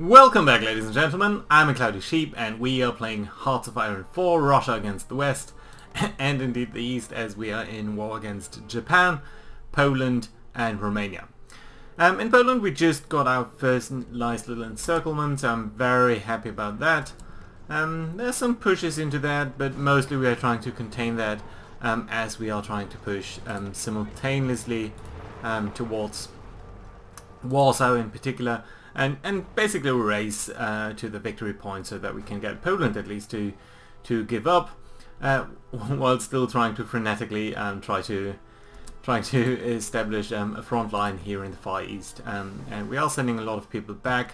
Welcome back, ladies and gentlemen. I'm a Cloudy Sheep and we are playing Hearts of Iron 4, Russia against the West and indeed the East, as we are in war against Japan, Poland and Romania. In Poland we just got our first nice little encirclement, so I'm very happy about that. There's some pushes into that, but mostly we are trying to contain that as we are trying to push simultaneously towards Warsaw in particular, and basically race to the victory point so that we can get Poland at least to give up, while still trying to frenetically trying to establish a front line here in the Far East. And we are sending a lot of people back.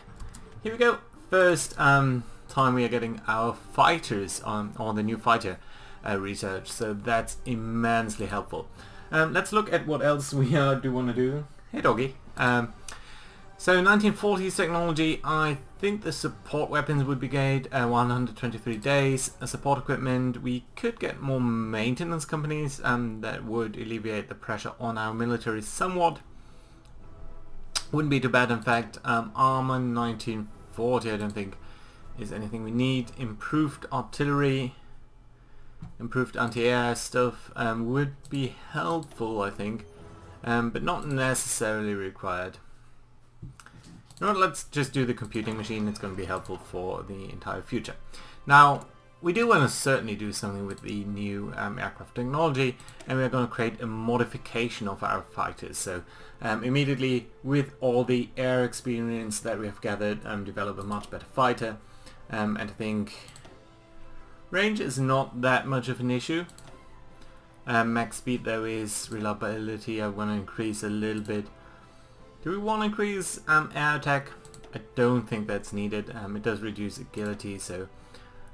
Here we go. First time we are getting our fighters on the new fighter research, so that's immensely helpful. Let's look at what else we do want to do. Hey doggy. So 1940s technology, I think the support weapons would be great, 123 days. Support equipment, we could get more maintenance companies that would alleviate the pressure on our military somewhat. Wouldn't be too bad, in fact. Armor 1940 I don't think is anything we need. Improved artillery, improved anti-air stuff would be helpful, I think, but not necessarily required. You know what, let's just do the computing machine. It's going to be helpful for the entire future. Now, we do want to certainly do something with the new aircraft technology, and we're going to create a modification of our fighters. So immediately, with all the air experience that we have gathered, develop a much better fighter. And I think range is not that much of an issue. Max speed though is reliability. I want to increase a little bit. Do we want to increase air attack? I don't think that's needed. It does reduce agility, so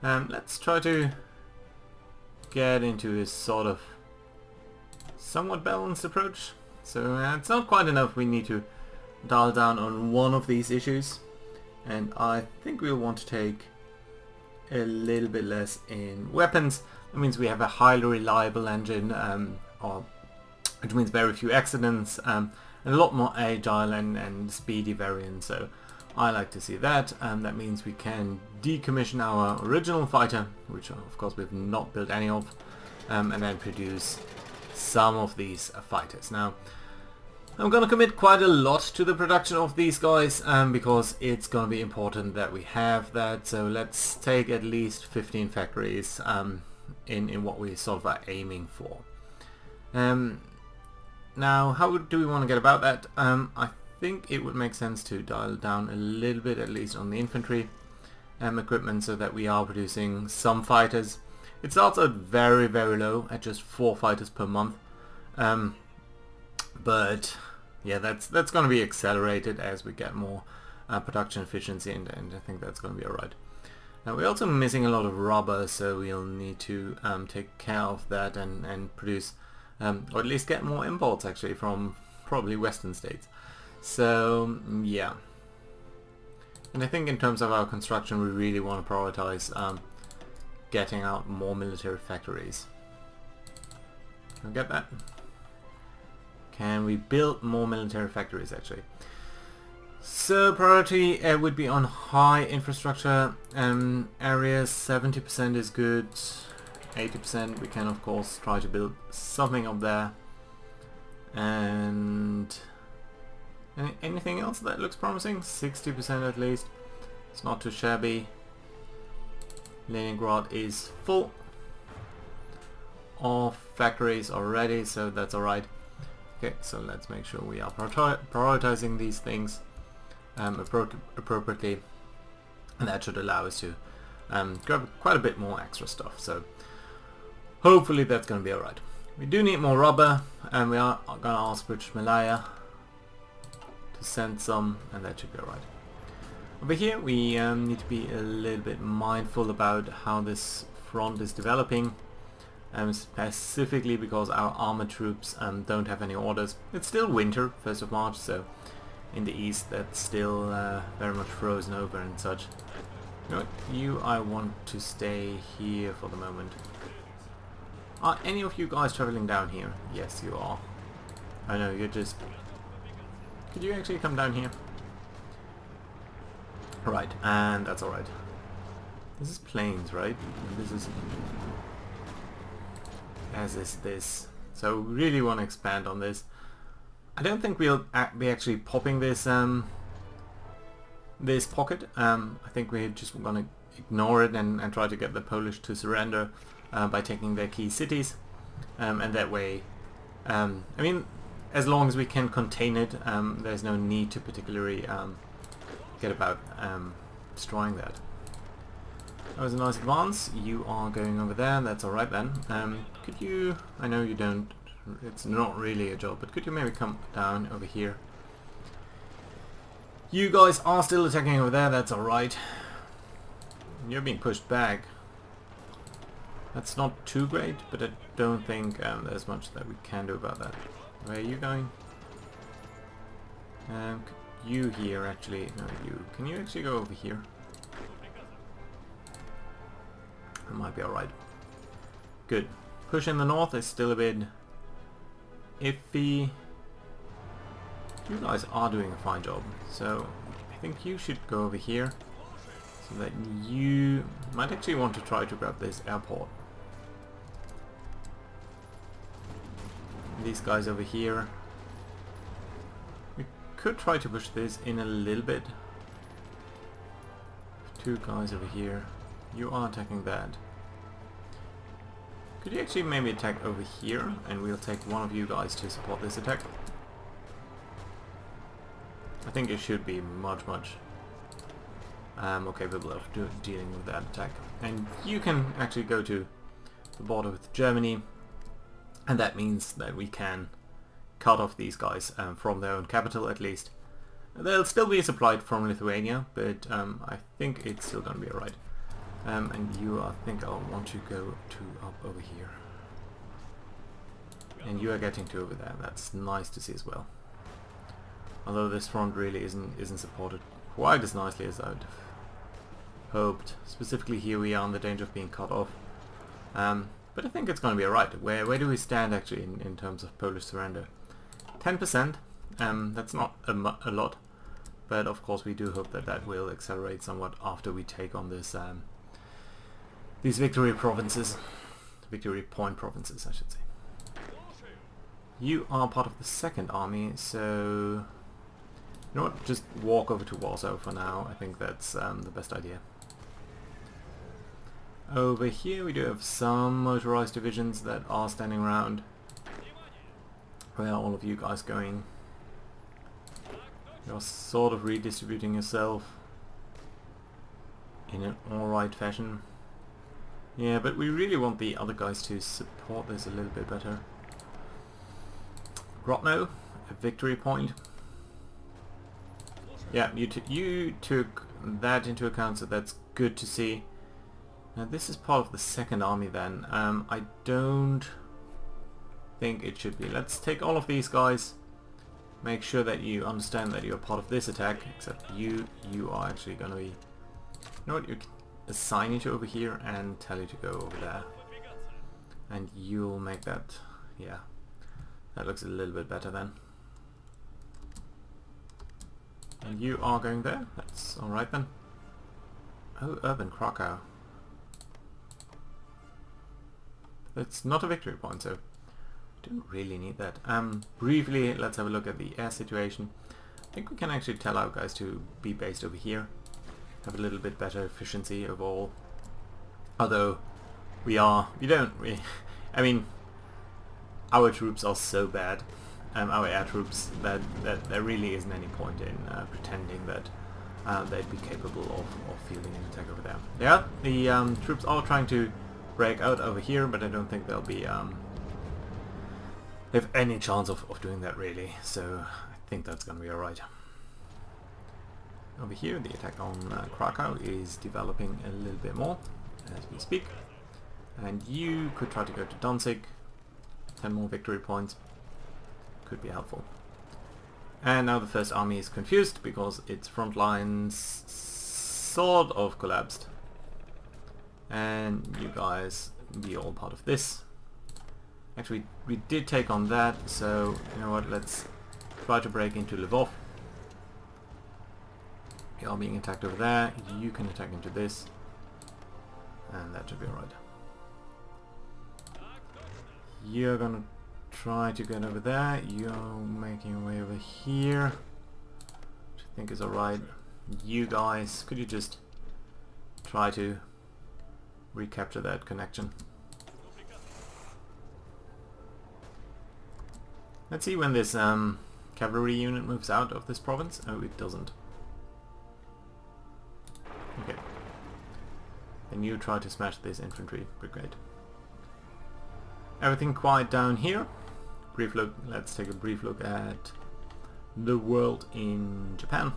let's try to get into a sort of somewhat balanced approach. So it's not quite enough. We need to dial down on one of these issues, and I think we'll want to take a little bit less in weapons. That means we have a highly reliable engine, which means very few accidents. A lot more agile and speedy variants, so I like to see that. That means we can decommission our original fighter, which of course we've not built any of, and then produce some of these fighters. Now, I'm gonna commit quite a lot to the production of these guys because it's gonna be important that we have that. So let's take at least 15 factories in what we sort of are aiming for. Now, how do we want to get about that? I think it would make sense to dial down a little bit, at least on the infantry equipment, so that we are producing some fighters. It starts out very, very low, at just 4 fighters per month. But yeah, that's going to be accelerated as we get more production efficiency, and I think that's going to be alright. Now, we're also missing a lot of rubber, so we'll need to take care of that and produce, or at least get more imports actually from probably Western states. So yeah, and I think in terms of our construction we really want to prioritize getting out more military factories. Can we get that? Can we build more military factories actually? So priority would be on high infrastructure areas. 70% is good. 80% we can of course try to build something up there. And anything else that looks promising? 60% at least. It's not too shabby. Leningrad is full of factories already, so that's alright. Okay, so let's make sure we are prioritizing these things appropriately, and that should allow us to grab quite a bit more extra stuff. So hopefully that's going to be alright. We do need more rubber, and we are going to ask British Malaya to send some, and that should be alright. Over here we need to be a little bit mindful about how this front is developing, specifically because our armored troops don't have any orders. It's still winter, 1st of March, so in the east that's still very much frozen over and such. You know what? You, I want to stay here for the moment. Are any of you guys traveling down here? Yes, you are. I know, you're just... Could you actually come down here? Right, and that's alright. This is plains, right? And this is... as is this. So we really want to expand on this. I don't think we'll be actually popping this this pocket. I think we're just going to ignore it and try to get the Polish to surrender by taking their key cities. And that way, I mean, as long as we can contain it, there's no need to particularly get about destroying that. That was a nice advance. You are going over there, that's alright then. Could you, I know you don't, it's not really a job, but could you maybe come down over here? You guys are still attacking over there, that's alright. You're being pushed back. That's not too great, but I don't think there's much that we can do about that. Where are you going? You here actually, no you. Can you actually go over here? That might be alright. Good. Push in the north is still a bit iffy. You guys are doing a fine job, so I think you should go over here so that you might actually want to try to grab this airport. These guys over here, we could try to push this in a little bit. Two guys over here, you are attacking that. Could you actually maybe attack over here and we'll take one of you guys to support this attack? I think it should be much more capable of dealing with that attack. And you can actually go to the border with Germany, and that means that we can cut off these guys from their own capital at least. They'll still be supplied from Lithuania, but I think it's still going to be alright. And you, I think I'll want to go to up over here. And you are getting to over there, that's nice to see as well. Although this front really isn't supported quite as nicely as I'd hoped. Specifically here we are in the danger of being cut off. But I think it's going to be alright. Where do we stand actually in terms of Polish surrender? 10%. That's not a lot. But of course we do hope that that will accelerate somewhat after we take on this these victory provinces. Victory point provinces, I should say. You are part of the second army, so... you know what, just walk over to Warsaw for now. I think that's the best idea. Over here we do have some motorized divisions that are standing around. Where are all of you guys going? You're sort of redistributing yourself in an alright fashion. Yeah, but we really want the other guys to support this a little bit better. Grodno, a victory point. Yeah, you took that into account, so that's good to see. Now this is part of the second army then. I don't think it should be. Let's take all of these guys. Make sure that you understand that you're part of this attack, except you are actually going to be... you know what, you can assign you to over here and tell you to go over there. And you'll make that... yeah, that looks a little bit better then. And you are going there? That's alright then. Oh, urban Krakow. That's not a victory point, so don't really need that. Briefly, let's have a look at the air situation. I think we can actually tell our guys to be based over here. Have a little bit better efficiency overall. Although, I mean, our troops are so bad, our air troops, that there really isn't any point in pretending that they'd be capable of fielding an attack over there. Yeah, the troops are trying to break out over here, but I don't think they'll be have any chance of doing that really, so I think that's going to be alright. Over here the attack on Krakow is developing a little bit more as we speak, and you could try to go to Danzig. 10 more victory points could be helpful. And now the first army is confused because its front lines sort of collapsed. And you guys be all part of this. Actually, we did take on that, so you know what, let's try to break into Lvov. You're being attacked over there. You can attack into this. And that should be alright. You're gonna try to get over there. You're making your way over here, which I think is alright. You guys, could you just try to recapture that connection? Let's see when this cavalry unit moves out of this province. Oh, it doesn't. Okay. Then you try to smash this infantry brigade. Everything quiet down here. Brief look. Let's take a brief look at the world in Japan.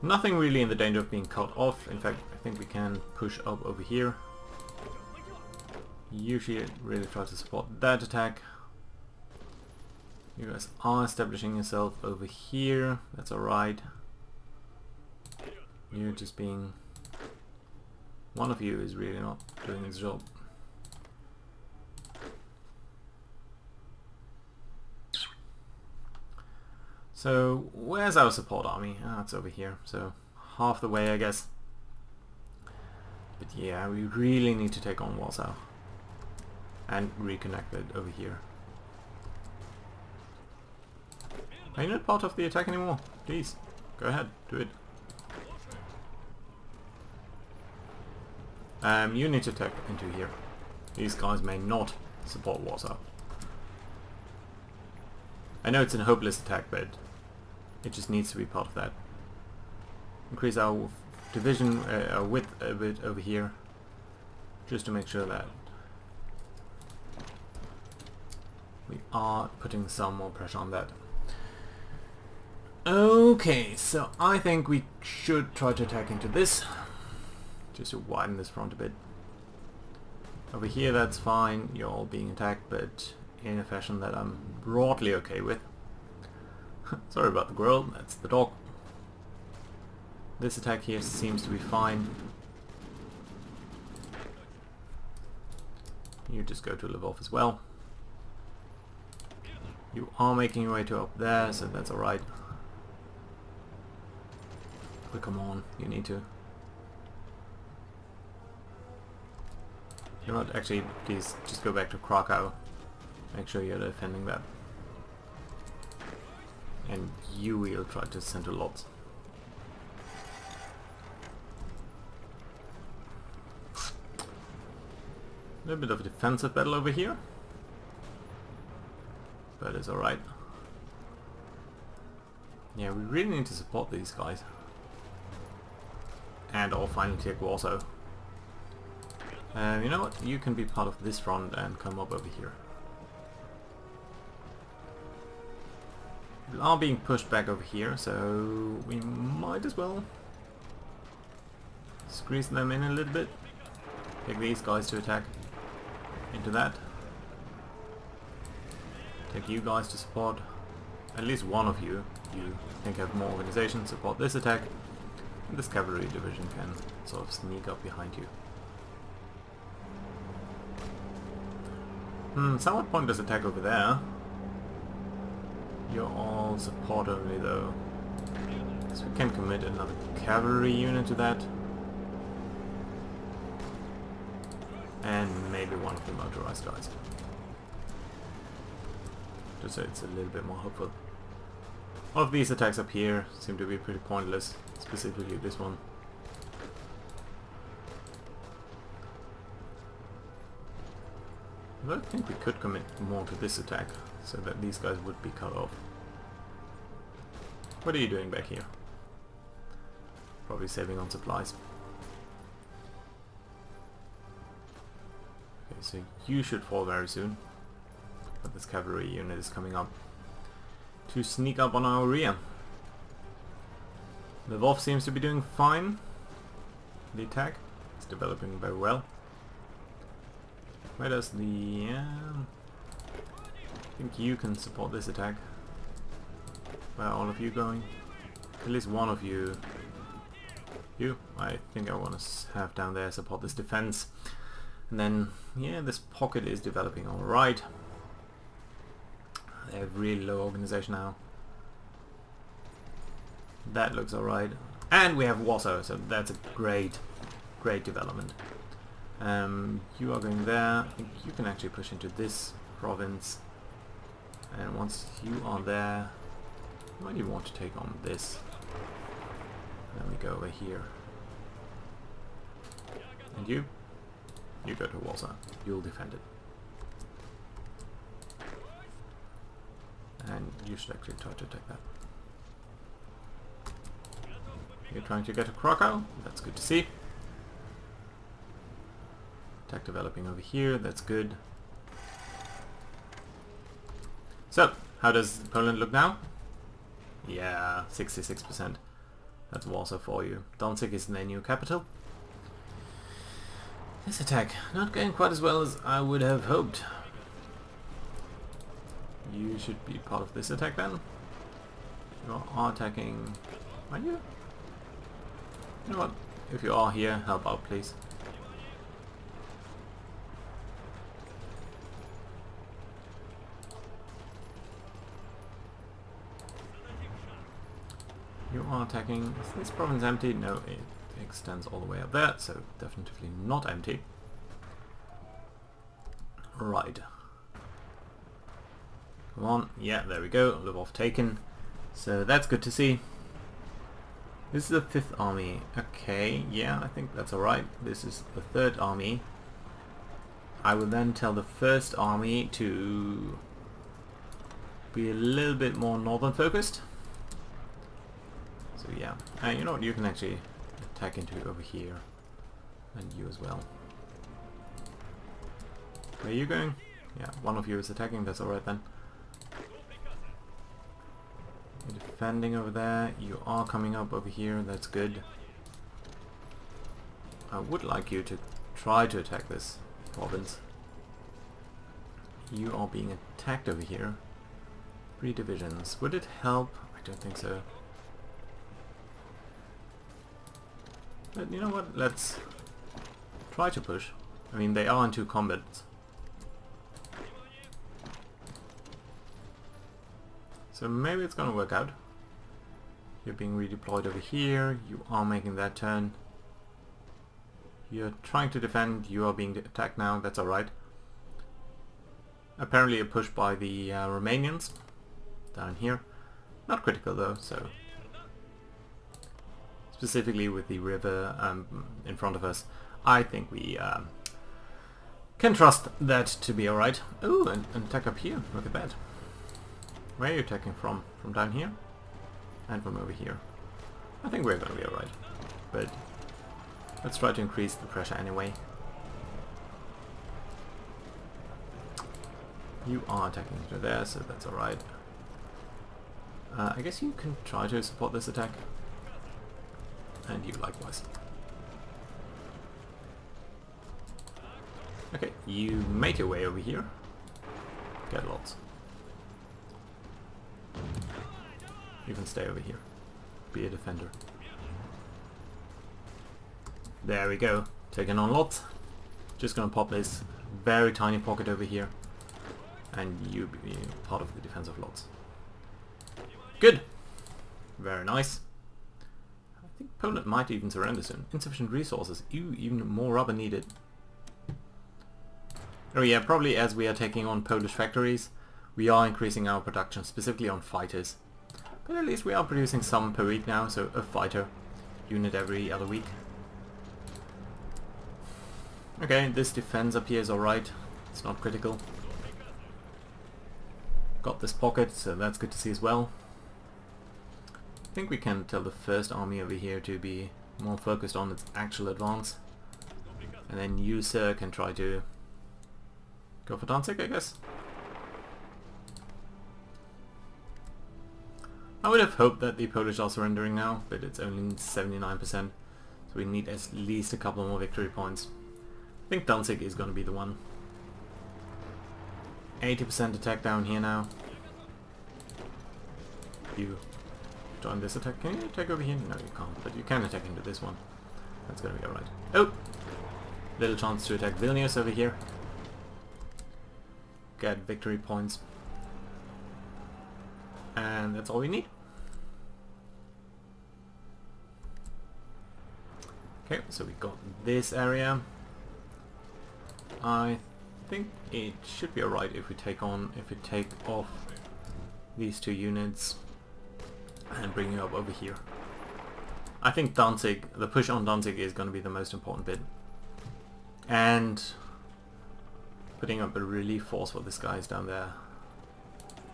Nothing really in the danger of being cut off. In fact, I think we can push up over here. You should really try to support that attack. You guys are establishing yourself over here. That's alright. You're just being... One of you is really not doing his job. So, where's our support army? Ah, it's over here. So, half the way, I guess. But yeah, we really need to take on Warsaw. And reconnect it over here. Are you not part of the attack anymore? Please, go ahead, do it. You need to attack into here. These guys may not support Warsaw. I know it's a hopeless attack, but it just needs to be part of that. Increase our division, our width a bit over here, just to make sure that we are putting some more pressure on that. Okay, so I think we should try to attack into this, just to widen this front a bit. Over here that's fine, you're all being attacked, but in a fashion that I'm broadly okay with. Sorry about the girl, that's the dog. This attack here seems to be fine. You just go to Lvov as well. You are making your way to up there, so that's alright. But come on, you need to. You know what, actually, please just go back to Krakow. Make sure you're defending that. And you will try to send a lot. A little bit of a defensive battle over here. But it's alright. Yeah, we really need to support these guys. And I'll finally take Warsaw. You know what? You can be part of this front and come up over here. We are being pushed back over here, so we might as well squeeze them in a little bit. Take these guys to attack into that. Take you guys to support. At least one of you, you think have more organization, support this attack. And this cavalry division can sort of sneak up behind you. Somewhat pointless attack over there. You're all support only though. So we can commit another cavalry unit to that. And maybe one of the motorized guys. Just so it's a little bit more hopeful. All of these attacks up here seem to be pretty pointless, specifically this one. I don't think we could commit more to this attack, so that these guys would be cut off. What are you doing back here? Probably saving on supplies. Okay, so you should fall very soon. But this cavalry unit is coming up to sneak up on our rear. Lvov seems to be doing fine. The attack is developing very well. Where does the... I think you can support this attack. Where are all of you going? At least one of you. You, I think I want to have down there support this defense. And then, yeah, this pocket is developing alright. They have really low organization now. That looks alright. And we have Warsaw, so that's a great development. You are going there. I think you can actually push into this province. And once you are there, you might even want to take on this. Then we go over here. And you go to Warsaw. You'll defend it. And you should actually try to attack that. You're trying to get to Krakow. That's good to see. Attack developing over here. That's good. So, how does Poland look now? Yeah, 66%. That's Warsaw for you. Danzig is their new capital. This attack not going quite as well as I would have hoped. You should be part of this attack then. You are attacking... Are you? You know what? If you are here, help out please. You are attacking... Is this province empty? No, it extends all the way up there, so definitely not empty. Right. Come on. Yeah, there we go. Lvov taken. So that's good to see. This is the 5th army. Okay, yeah, I think that's alright. This is the 3rd army. I will then tell the 1st army to be a little bit more northern focused. So yeah, you know what, you can actually attack into over here. And you as well. Where are you going? Yeah, one of you is attacking, that's alright then. You're defending over there, you are coming up over here, that's good. I would like you to try to attack this province. You are being attacked over here. 3 divisions. Would it help? I don't think so. But you know what, let's try to push. I mean, they are in 2 combats. So maybe it's gonna work out. You're being redeployed over here, you are making that turn. You're trying to defend, you are being attacked now, that's alright. Apparently a push by the Romanians down here. Not critical though, so... Specifically with the river in front of us, I think we can trust that to be alright. Oh, and attack up here, look at that. Where are you attacking from? From down here? And from over here. I think we're gonna be alright. But let's try to increase the pressure anyway. You are attacking through there, so that's alright. I guess you can try to support this attack. And you likewise. Okay, you make your way over here. Get lots. You can stay over here. Be a defender. There we go. Taking on lots. Just gonna pop this very tiny pocket over here. And you be part of the defense of lots. Good. Very nice. I think Poland might even surrender soon. Insufficient resources. Even more rubber needed. Oh yeah, probably as we are taking on Polish factories, we are increasing our production, specifically on fighters. But at least we are producing some per week now, so a fighter unit every other week. Okay, this defense up here is alright. It's not critical. Got this pocket, so that's good to see as well. I think we can tell the 1st army over here to be more focused on its actual advance. And then you, sir, can try to go for Danzig, I guess. I would have hoped that the Polish are surrendering now, but it's only 79%. So we need at least a couple more victory points. I think Danzig is going to be the one. 80% attack down here now. You join this attack. Can you attack over here? No, you can't, but you can attack into this one. That's going to be alright. Oh! Little chance to attack Vilnius over here. Get victory points. And that's all we need. Okay, so we got this area. I think it should be alright if we take off these 2 units and bring you up over here. I think Danzig, the push on Danzig is going to be the most important bit. And putting up a relief force for this guys down there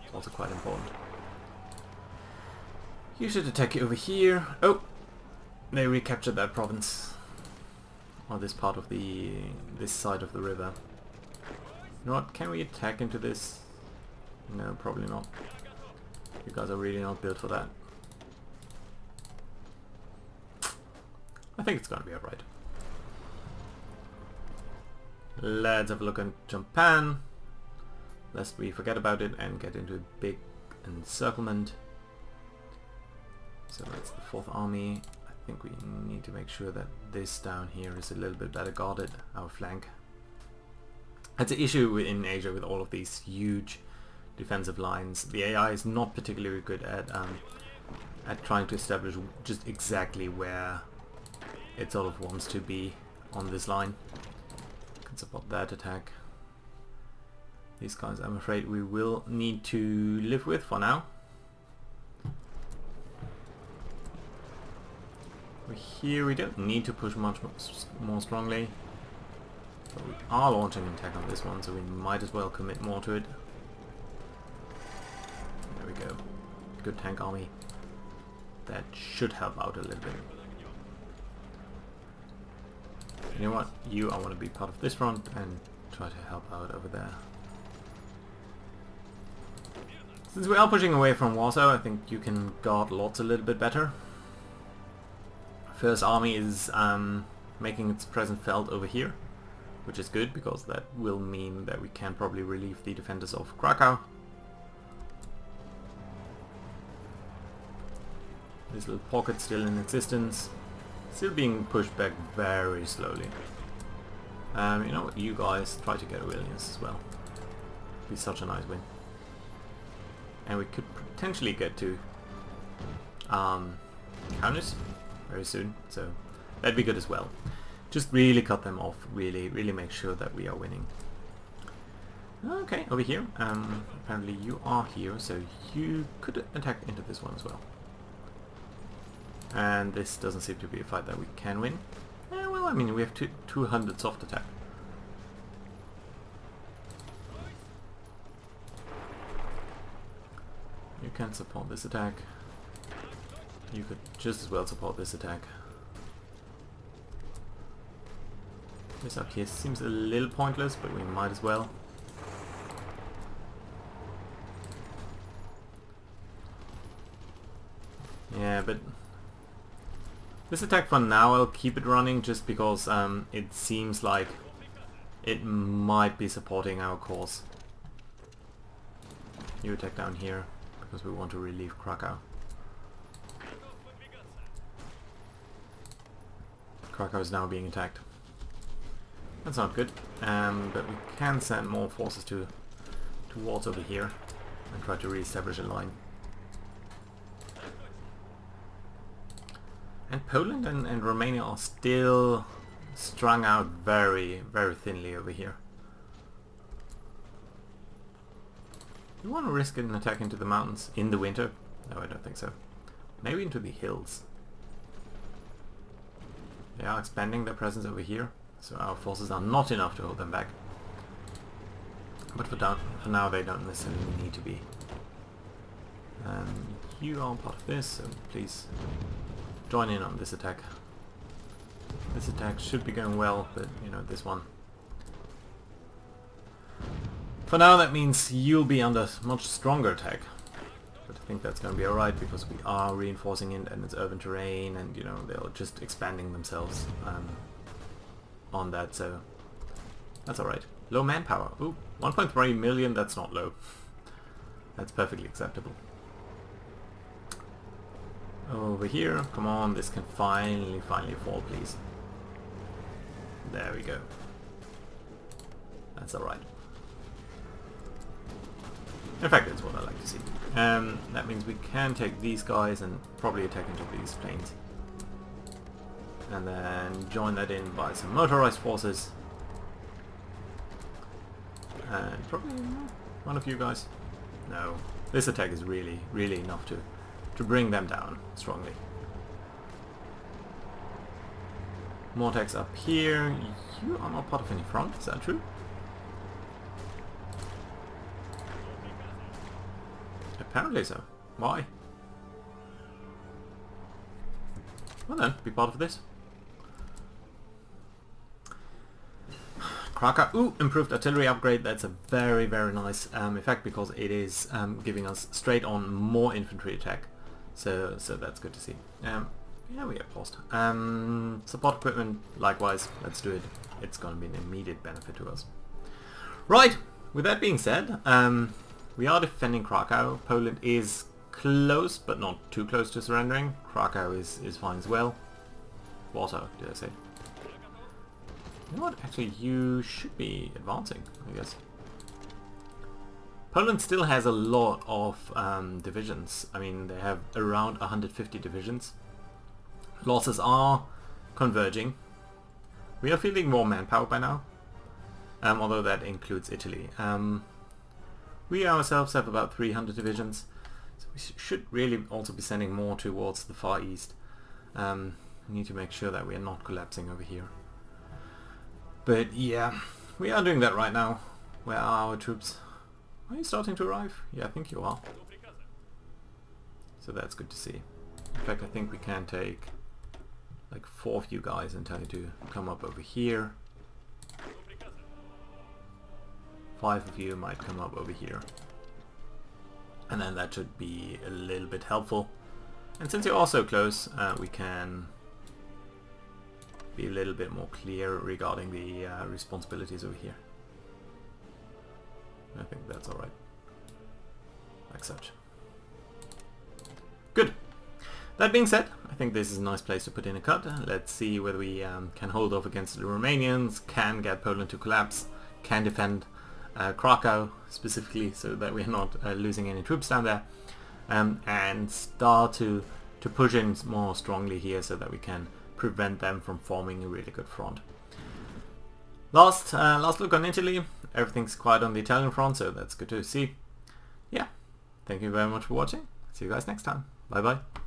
is also quite important. You should attack over here. Oh! They recaptured that province. Or this part of this side of the river. You know what, can we attack into this? No, probably not. You guys are really not built for that. I think it's gonna be alright. Let's have a look at Japan, lest we forget about it and get into a big encirclement. So that's the 4th army. I think we need to make sure that this down here is a little bit better guarded, our flank. That's an issue in Asia with all of these huge defensive lines. The AI is not particularly good at trying to establish just exactly where it sort of wants to be on this line. Can support that attack. These guys I'm afraid we will need to live with for now. Here we don't need to push much more strongly, but we are launching an attack on this one, so we might as well commit more to it. There we go. Good tank army. That should help out a little bit. You know what? I want to be part of this front and try to help out over there. Since we are pushing away from Warsaw, I think you can guard Lodz a little bit better. First army is making its presence felt over here, which is good because that will mean that we can probably relieve the defenders of Krakow. This little pocket still in existence, still being pushed back very slowly. You know what, you guys try to get a Williams as well. Be such a nice win. And we could potentially get to Kaunas very soon, so that'd be good as well. Just really cut them off, really make sure that we are winning. Okay, over here, apparently you are here, so you could attack into this one as well. And this doesn't seem to be a fight that we can win. Well, I mean, we have 200 soft attack. You can support this attack. You could just as well support this attack. This up here seems a little pointless, but we might as well. Yeah, but this attack for now I'll keep it running just because it seems like it might be supporting our cause. You attack down here because we want to relieve Krakow. Krakow is now being attacked. That's not good, but we can send more forces towards over here and try to re-establish a line. And Poland and Romania are still strung out very thinly over here. Do you want to risk an attack into the mountains in the winter? No, I don't think so. Maybe into the hills. They are expanding their presence over here, so our forces are not enough to hold them back. But for now they don't necessarily need to be. You are part of this, so please join in on this attack. This attack should be going well, but you know, this one. For now that means you'll be under much stronger attack. But I think that's going to be alright because we are reinforcing it and it's urban terrain and you know, they're just expanding themselves on that, so that's alright. Low manpower. Ooh, 1.3 million, that's not low. That's perfectly acceptable. Over here, come on, this can finally fall, please. There we go. That's alright. In fact, that's what I like to see. That means we can take these guys and probably attack into these planes. and then join that in by some motorized forces. And probably one of you guys. No, this attack is really enough to bring them down strongly. More attacks up here. You are not part of any front, is that true? Apparently so. Why? Well then, be part of this. Krakow. Ooh, improved artillery upgrade. That's a very nice effect because it is giving us straight on more infantry attack. So that's good to see. Yeah, we get paused. Support equipment, likewise. Let's do it. It's going to be an immediate benefit to us. Right. With that being said, we are defending Krakow. Poland is close, but not too close to surrendering. Krakow is fine as well. Warsaw, did I say? You know what? Actually, you should be advancing, I guess. Poland still has a lot of divisions. I mean, they have around 150 divisions. Losses are converging. We are fielding more manpower by now, although that includes Italy. We ourselves have about 300 divisions, so we should really also be sending more towards the Far East. We need to make sure that we are not collapsing over here. But yeah, we are doing that right now. Where are our troops? Are you starting to arrive? Yeah, I think you are. So that's good to see. In fact, I think we can take like 4 of you guys and tell you to come up over here. 5 of you might come up over here. And then that should be a little bit helpful. And since you're also close, we can be a little bit more clear regarding the responsibilities over here. I think that's alright. Like such. Good. That being said, I think this is a nice place to put in a cut. Let's see whether we can hold off against the Romanians, can get Poland to collapse, can defend Krakow specifically so that we're not losing any troops down there, and start to push in more strongly here so that we can prevent them from forming a really good front. Last look on Italy. Everything's quiet on the Italian front, so that's good to see. Yeah, thank you very much for watching. See you guys next time. Bye bye.